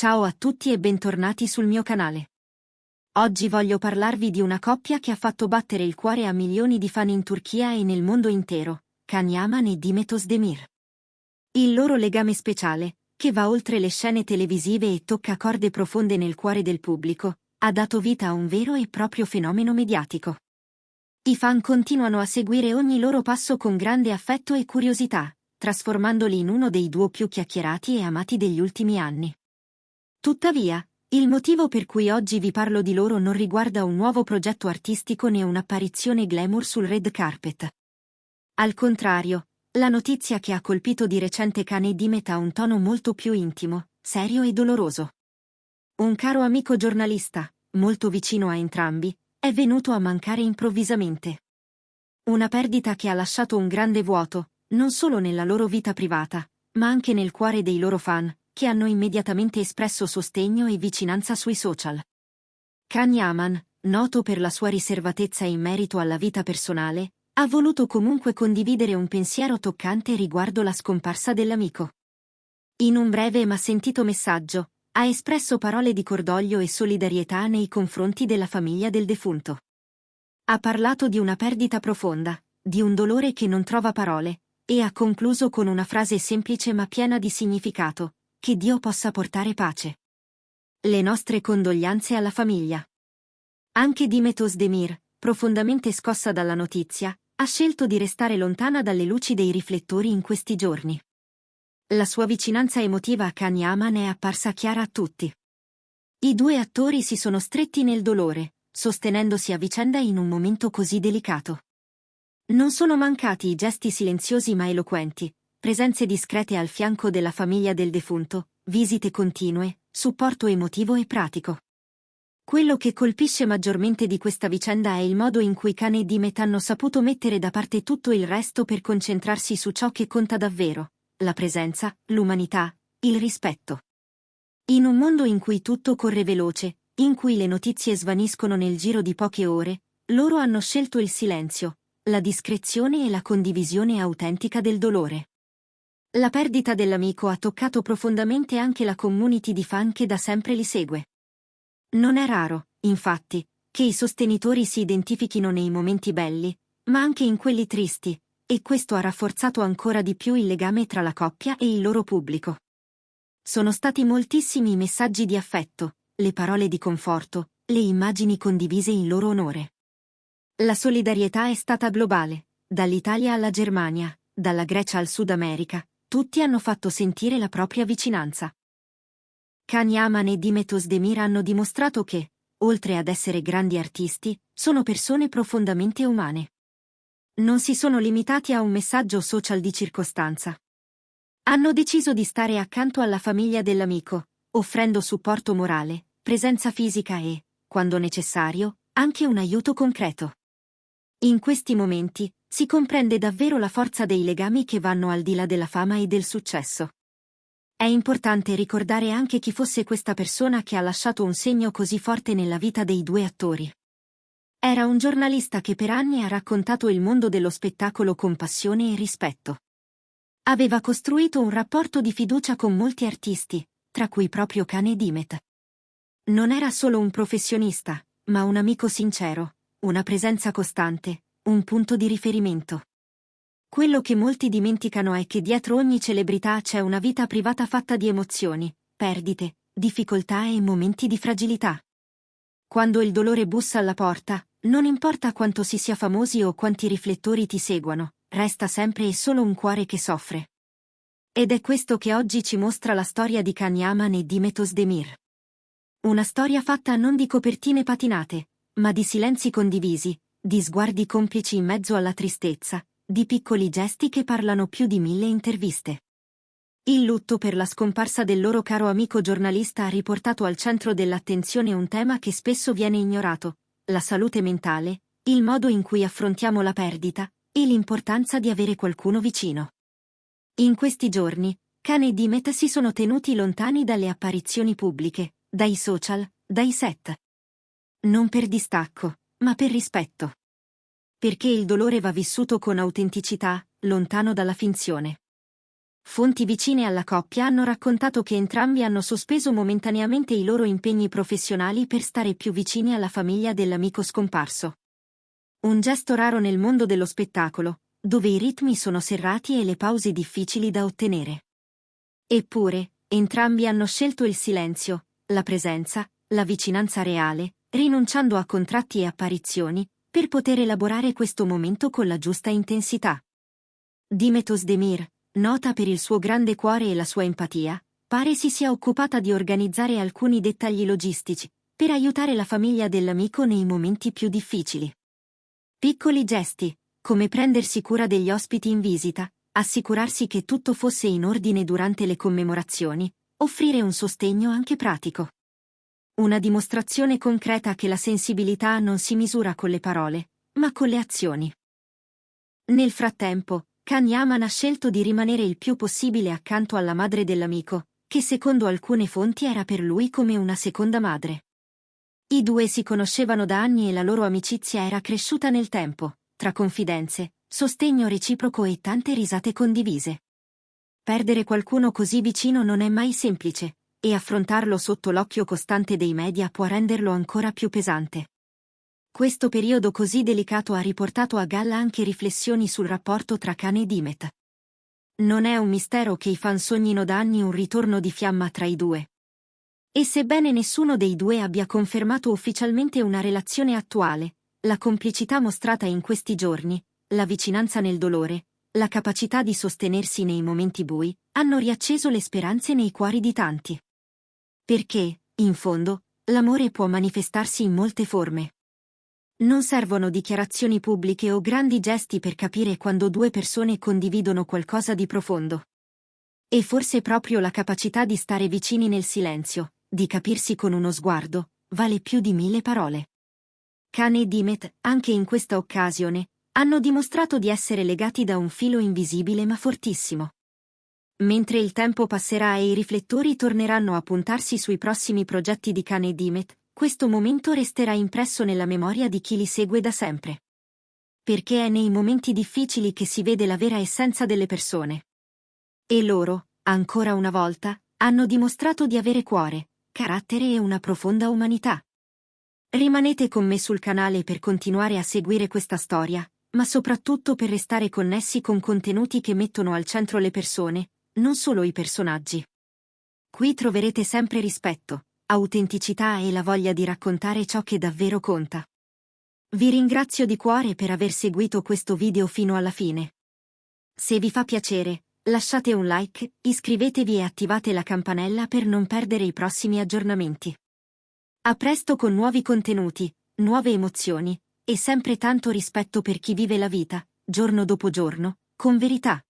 Ciao a tutti e bentornati sul mio canale. Oggi voglio parlarvi di una coppia che ha fatto battere il cuore a milioni di fan in Turchia e nel mondo intero, Can Yaman e Demet Özdemir. Il loro legame speciale, che va oltre le scene televisive e tocca corde profonde nel cuore del pubblico, ha dato vita a un vero e proprio fenomeno mediatico. I fan continuano a seguire ogni loro passo con grande affetto e curiosità, trasformandoli in uno dei duo più chiacchierati e amati degli ultimi anni. Tuttavia, il motivo per cui oggi vi parlo di loro non riguarda un nuovo progetto artistico né un'apparizione glamour sul red carpet. Al contrario, la notizia che ha colpito di recente Can e Demet ha un tono molto più intimo, serio e doloroso. Un caro amico giornalista, molto vicino a entrambi, è venuto a mancare improvvisamente. Una perdita che ha lasciato un grande vuoto, non solo nella loro vita privata, ma anche nel cuore dei loro fan, che hanno immediatamente espresso sostegno e vicinanza sui social. Can Yaman, noto per la sua riservatezza in merito alla vita personale, ha voluto comunque condividere un pensiero toccante riguardo la scomparsa dell'amico. In un breve ma sentito messaggio, ha espresso parole di cordoglio e solidarietà nei confronti della famiglia del defunto. Ha parlato di una perdita profonda, di un dolore che non trova parole, e ha concluso con una frase semplice ma piena di significato: che Dio possa portare pace. Le nostre condoglianze alla famiglia. Anche Demet Özdemir, profondamente scossa dalla notizia, ha scelto di restare lontana dalle luci dei riflettori in questi giorni. La sua vicinanza emotiva a Can Yaman è apparsa chiara a tutti. I due attori si sono stretti nel dolore, sostenendosi a vicenda in un momento così delicato. Non sono mancati i gesti silenziosi ma eloquenti, presenze discrete al fianco della famiglia del defunto, visite continue, supporto emotivo e pratico. Quello che colpisce maggiormente di questa vicenda è il modo in cui Can e Demet hanno saputo mettere da parte tutto il resto per concentrarsi su ciò che conta davvero: la presenza, l'umanità, il rispetto. In un mondo in cui tutto corre veloce, in cui le notizie svaniscono nel giro di poche ore, loro hanno scelto il silenzio, la discrezione e la condivisione autentica del dolore. La perdita dell'amico ha toccato profondamente anche la community di fan che da sempre li segue. Non è raro, infatti, che i sostenitori si identifichino nei momenti belli, ma anche in quelli tristi, e questo ha rafforzato ancora di più il legame tra la coppia e il loro pubblico. Sono stati moltissimi i messaggi di affetto, le parole di conforto, le immagini condivise in loro onore. La solidarietà è stata globale, dall'Italia alla Germania, dalla Grecia al Sud America, tutti hanno fatto sentire la propria vicinanza. Can Yaman e Demet Özdemir hanno dimostrato che, oltre ad essere grandi artisti, sono persone profondamente umane. Non si sono limitati a un messaggio social di circostanza. Hanno deciso di stare accanto alla famiglia dell'amico, offrendo supporto morale, presenza fisica e, quando necessario, anche un aiuto concreto. In questi momenti, si comprende davvero la forza dei legami che vanno al di là della fama e del successo. È importante ricordare anche chi fosse questa persona che ha lasciato un segno così forte nella vita dei due attori. Era un giornalista che per anni ha raccontato il mondo dello spettacolo con passione e rispetto. Aveva costruito un rapporto di fiducia con molti artisti, tra cui proprio Can e Demet. Non era solo un professionista, ma un amico sincero, una presenza costante, un punto di riferimento. Quello che molti dimenticano è che dietro ogni celebrità c'è una vita privata fatta di emozioni, perdite, difficoltà e momenti di fragilità. Quando il dolore bussa alla porta, non importa quanto si sia famosi o quanti riflettori ti seguano, resta sempre e solo un cuore che soffre. Ed è questo che oggi ci mostra la storia di Can Yaman e Demet Özdemir. Una storia fatta non di copertine patinate, ma di silenzi condivisi, di sguardi complici in mezzo alla tristezza, di piccoli gesti che parlano più di 1000 interviste. Il lutto per la scomparsa del loro caro amico giornalista ha riportato al centro dell'attenzione un tema che spesso viene ignorato: la salute mentale, il modo in cui affrontiamo la perdita, e l'importanza di avere qualcuno vicino. In questi giorni, Can e Demet si sono tenuti lontani dalle apparizioni pubbliche, dai social, dai set. Non per distacco, ma per rispetto. Perché il dolore va vissuto con autenticità, lontano dalla finzione. Fonti vicine alla coppia hanno raccontato che entrambi hanno sospeso momentaneamente i loro impegni professionali per stare più vicini alla famiglia dell'amico scomparso. Un gesto raro nel mondo dello spettacolo, dove i ritmi sono serrati e le pause difficili da ottenere. Eppure, entrambi hanno scelto il silenzio, la presenza, la vicinanza reale, rinunciando a contratti e apparizioni, per poter elaborare questo momento con la giusta intensità. Demet Özdemir, nota per il suo grande cuore e la sua empatia, pare si sia occupata di organizzare alcuni dettagli logistici, per aiutare la famiglia dell'amico nei momenti più difficili. Piccoli gesti, come prendersi cura degli ospiti in visita, assicurarsi che tutto fosse in ordine durante le commemorazioni, offrire un sostegno anche pratico. Una dimostrazione concreta che la sensibilità non si misura con le parole, ma con le azioni. Nel frattempo, Can Yaman ha scelto di rimanere il più possibile accanto alla madre dell'amico, che secondo alcune fonti era per lui come una seconda madre. I due si conoscevano da anni e la loro amicizia era cresciuta nel tempo, tra confidenze, sostegno reciproco e tante risate condivise. Perdere qualcuno così vicino non è mai semplice, e affrontarlo sotto l'occhio costante dei media può renderlo ancora più pesante. Questo periodo così delicato ha riportato a galla anche riflessioni sul rapporto tra Can e Demet. Non è un mistero che i fan sognino da anni un ritorno di fiamma tra i due. E sebbene nessuno dei due abbia confermato ufficialmente una relazione attuale, la complicità mostrata in questi giorni, la vicinanza nel dolore, la capacità di sostenersi nei momenti bui, hanno riacceso le speranze nei cuori di tanti. Perché, in fondo, l'amore può manifestarsi in molte forme. Non servono dichiarazioni pubbliche o grandi gesti per capire quando due persone condividono qualcosa di profondo. E forse proprio la capacità di stare vicini nel silenzio, di capirsi con uno sguardo, vale più di 1000 parole. Can e Demet, anche in questa occasione, hanno dimostrato di essere legati da un filo invisibile ma fortissimo. Mentre il tempo passerà e i riflettori torneranno a puntarsi sui prossimi progetti di Can e Demet, questo momento resterà impresso nella memoria di chi li segue da sempre. Perché è nei momenti difficili che si vede la vera essenza delle persone. E loro, ancora una volta, hanno dimostrato di avere cuore, carattere e una profonda umanità. Rimanete con me sul canale per continuare a seguire questa storia, ma soprattutto per restare connessi con contenuti che mettono al centro le persone, non solo i personaggi. Qui troverete sempre rispetto, autenticità e la voglia di raccontare ciò che davvero conta. Vi ringrazio di cuore per aver seguito questo video fino alla fine. Se vi fa piacere, lasciate un like, iscrivetevi e attivate la campanella per non perdere i prossimi aggiornamenti. A presto con nuovi contenuti, nuove emozioni, e sempre tanto rispetto per chi vive la vita, giorno dopo giorno, con verità.